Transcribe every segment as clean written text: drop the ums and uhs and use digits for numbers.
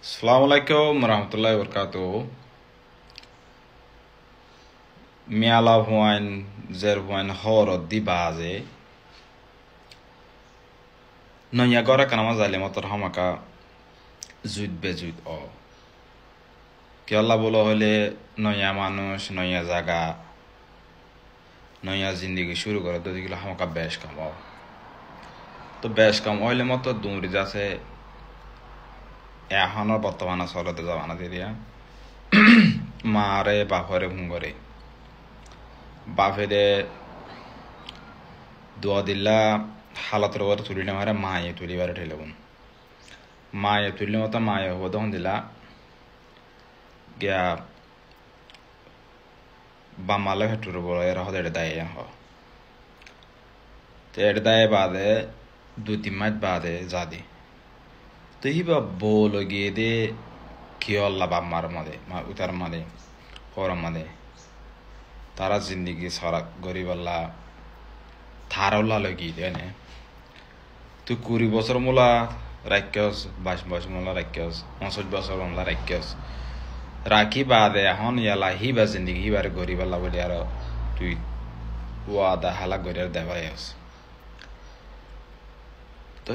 Assalamualaikum warahmatullahi wabarakatuh. Miala huan zer huan horo di base. No ni agora kana mazale motor hamaka জুদ বেজুদ কি আল্লাহ বলো হলে নয়া মানুষ নয়া জায়গা নয়া জিন্দগি শুরু করে তো দিগুলো হামাকা বেশ কামাও তো বেশ কাম হইলে মতো দুমরি যাচ্ছে এখনো বর্তমানে চলতে যাবানা দিয়া মারে বাপরে ভুঙ্গরে বাপেরে দোয়া দিল্লা হালাতের ওপরে তুলি না মারে মায়ে তুলিবারে ঠেলেবুন মায়ে তুললে মতো মায়ে হবো তখন দিলা গিয়া বামালে হেটুর বড় এর হতে এটা দায় হ তো এটা দায় বাদে 2-3 মাস বাদে যাদি তো হিবা বল গিয়ে দে কি আল্লাহ বাম্মার মাদে উতার মাদে হর মাদে তারা জিন্দিগি সারা গরিব আল্লাহ থারল্লা লগিয়ে দেয় নে তুই 20 বছর মোলা রাক্ষস 22 বছর মোলা রাক্ষস 59 বছর মোলা রাক্ষস রাখি বাদে এখন ইয়ালা হিবা জিন্দিগি হিবার গরিব আল্লাহ বলি আর তুই ওয়াদা হালা গরিয়ার দেবাই আস তো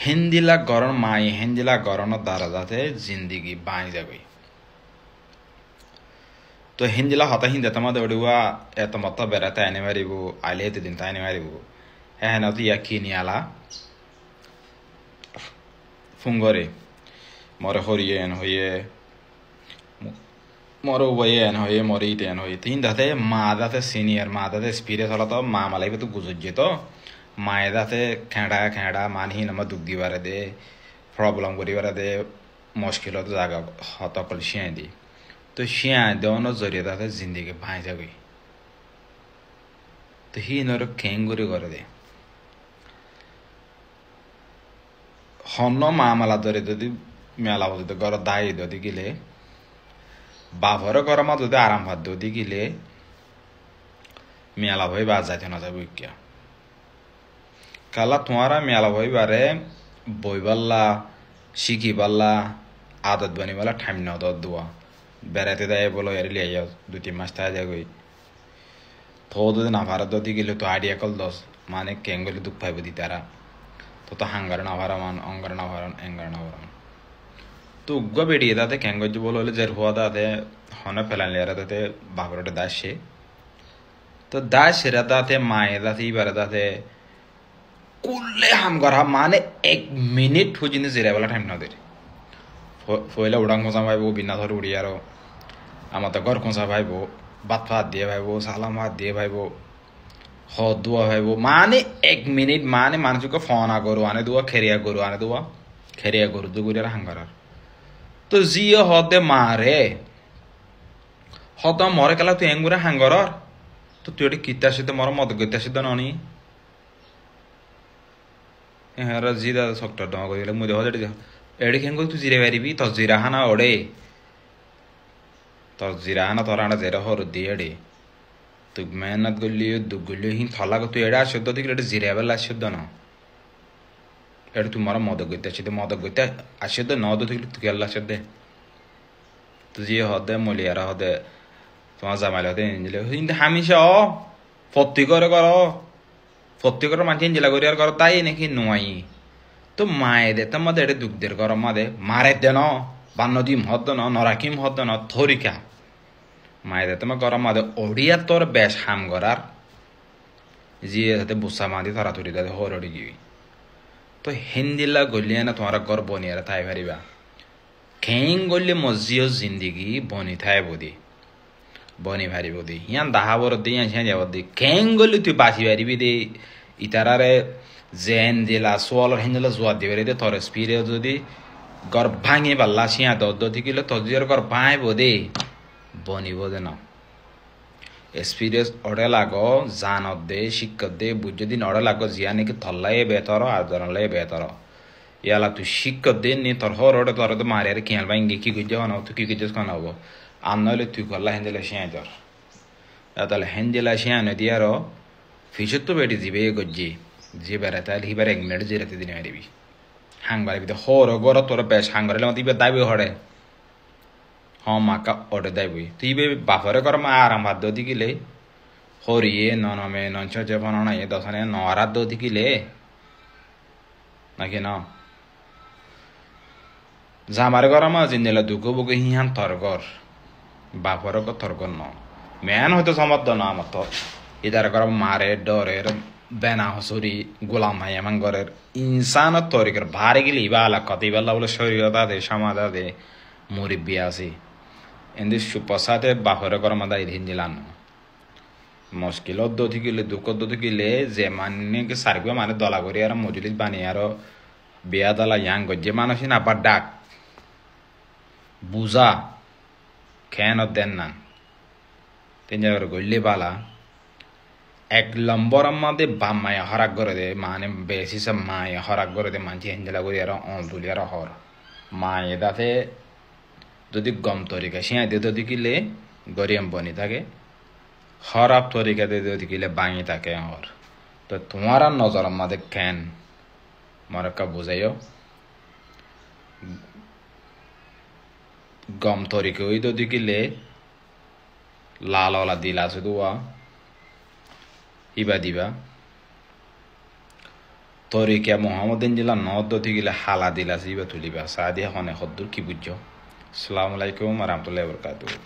হিন্দিলা গরম মাই হিন্দিলা গরম দ্বারা যাতে জিন্দিগি বাঁই যাবে তো হিন্দিলা হতা হিন্দে তোমাদের ওড়ুয়া এত মত বেড়াতে আনে মারিব আইলে এত দিন তাই মারিব হ্যাঁ না তুই ইয়াকি নিয়ালা ফুঙ্গরে মরে হরিয়ে এন হইয়ে মরে উবাইয়ে এন হইয়ে মরে ইতে এন হইয়ে তিন দাতে মা দাতে সিনিয়র মা দাতে স্পিরিট হলো তো মা মালাইবে তো গুজর যেত মায়ে দাতে খেঁড়া মানহি নামা দুঃখ দিবারে দে প্রবলেম করিবারে দে মুশকিল হতো জায়গা হতকল শিয়াই দি তো শিয়াই দেওয়ানোর জরিয়ে দাতে জিন্দিগি ভাই যাবে তো হি নর খেঙ্গুরি করে দে হন্য মা মালা ধরে যদি মেলা যদি ঘর দায়ী যদি গিলে বাপর গরমা যদি আরাম ভাত যদি গিলে মেলা ভয় বাজ যাইতে না যাবে কিয়া কালা তোমারা মেলা ভয় বারে বই পাল্লা শিখি পাল্লা আদত বানি পাল্লা ঠাইম না দোয়া বেড়াতে দেয় বলো এর লিয়ে যাও 2-3 মাস তাই যাগই তো যদি না ভারত যদি গেলে তো আইডিয়া কল দশ মানে কেঙ্গলি দুঃখ পাইব দি তারা তো হাঙ্গার না ভারামান অঙ্গার না ভারান এঙ্গার না ভারান তো উগ্গ বেরিয়ে তাতে কেঙ্গজ বল হলে যে হওয়া তাতে হনে ফেলান লিয়ারা তাতে বাপরটে দাসে তো দাস সেরা তাতে মায়ে তাতে ইবারে তাতে কুললে হাম করা মানে 1 মিনিট হুজিনে জিরাবেলা টাইম না দেরি ফয়লা উড়াং খোঁচা ভাইব বিনা ধর উড়ি আরো আমার তো ঘর খোঁচা ভাইব বাত ফাত দিয়ে ভাইব সালাম হাত দিয়ে ভাইব হদ দুয়া ভাইব মানে 1 মিনিট মানে মানুষকে ফোনা করো আনে দুয়া খেরিয়া করো আনে দুয়া খেরিয়া করো দুগুরিয়ার হাঙ্গারার তো জিও হদে মারে হদ মরে কালা তুই এঙ্গুরে হাঙ্গরর তো তুই ওটি কিতা সিদ্ধ মর মদ গীতা সিদ্ধ ননি হ্যাঁ জিদা সকটা ডমা করে দিলে মুদে হদে এড়ে কেন তুই জিরে পারিবি তোর জিরাহানা ওড়ে তোর জিরাহানা তোর আনা জেরা হর দিয়ে এড়ে তুই মেহনত করলি দুঃখ করলি হিন থলা তুই এড়ে আসুদ্ধ দিকে এটা জিরে বেলা আসুদ্ধ না এটা তোমার মদ গইতে আসে মদ গইতে আসুদ্ধ ন দু থেকে তুই আল্লাহ আসে তুই যে হদে মলিয়ারা হদে তোমার জামাইল হদে ইঞ্জিলে কিন্তু হামিশা ফত্তি করে মানুষ ইঞ্জিলা করি আর করো তাই নাকি নোয়াই তো মায়ে দে তোমাদের এটা দুঃখ দের গরম মাদে মারে দে ন বান্নদিম হদ ন নরাকিম হদ ন থরিকা মায়ে দে তোমার গরম মাদে ওড়িয়া তোর বেশ হাম করার জিয়ে সাথে বুসা মাদি থরাথরি দে হরড়ি গিয়ে তো হিন্দিলা গলিয়ে না তোমার গর বনিয়ারা তাই পারিবা খেং গলি মজিও জিন্দিগি বনি থাই বনি ভারিব দি হিয়ান দাহা বর দি হিয়ান যাব দি খেং গলি তুই বাঁচি পারিবি দে ইতারারে জেন দিলা সোয়ালর হিন্দলা জোয়া দিবে দে তোর স্পিরে যদি গর ভাঙি পাল্লা সিয়া দদ দিকিলে তজিয়ার গর ভাইব দে বনিব দে না এক্সপিরিয়েন্স অড়ে লাগো জানত দে শিক্ষক দে বুঝে দিন অড়ে লাগো জিয়া নাকি থল্লাই বেতর আর ধরলাই বেতর ইয়ালা তুই শিক্ষক দে নি তোর হর ওড়ে তোর তো মারে খেয়াল ভাঙ্গি কি গুজে হন তুই কি গুজে খান হবো আর নইলে তুই গল্লা হেন্দিলা শিয়া তোর তাহলে হেন্দিলা শিয়া নদী আর ফিসত তো বেটি দিবে গজ্জি যে বেড়াতে হিবার 1 মিনিট জিরাতে দিনে মারিবি হাংবারে বিতে হর গর তোর বেশ হাংবারে মত ইবে দাইবে হরে হ মাকা অডে দাইবই তুই ইবে বাফরে কর মা আরাম হাত দি গিলে হরিয়ে ননমে নঞ্চ যেমন না এ দশনে নরাত দি গিলে নাকি না জামারে কর মা জিন্দেলা দুঃখ বুকে হিহান তরগর বাফরে কর তরগর ন মেন হয়তো সমর্থ না মত ইদার কর মারে ডরের বেনা হসুরি গোলাম হাই এমন গরের ইনসান তরিকের ভারে গেলে ইবা আলা কথা ইবাল্লা বলে শরীয়তা দে সমাদা দে মুরিব্বি আছে এন্দি সুপসাতে বাফরে কর মাদা ইদিন দিলান মুশকিল অদ্দতি গেলে দুঃখ অদ্দতি গেলে যে মানে সার্গো মানে দলা করি আর মজুলিস বানিয়ে আর বিয়া দলা ইয়াং যে মানুষ না আবার ডাক বুঝা খেন দেন না তিন জায়গার গল্লি বালা এক নম্বর মধ্যে বাম মায়া হরাক করে দে মানে বেশি সব মায়া হরাক করে দে মানছি হেঞ্জেলা করি আর অল তুলি আর হর মায়ে দাতে যদি গম তরিকা শিয়া দে যদি কিলে গরিয়াম বনি থাকে হরাপ তরিকা দে যদি কিলে বাঙি থাকে হর তো তোমার আর নজর মধ্যে কেন মরক্কা বুঝাইও গম তরিকা ওই যদি কিলে লাল ওলা দিলা শুধু ইবা দিবা তরিকা মোহাম্মদিন জিলা নদ গিলা হালা দিলা ইবা তুলিবা সাদিয়া হনে হদ্দুর কি বুঝছো আসসালামু আলাইকুম ওয়া রাহমাতুল্লাহি ওয়া বারাকাতুহু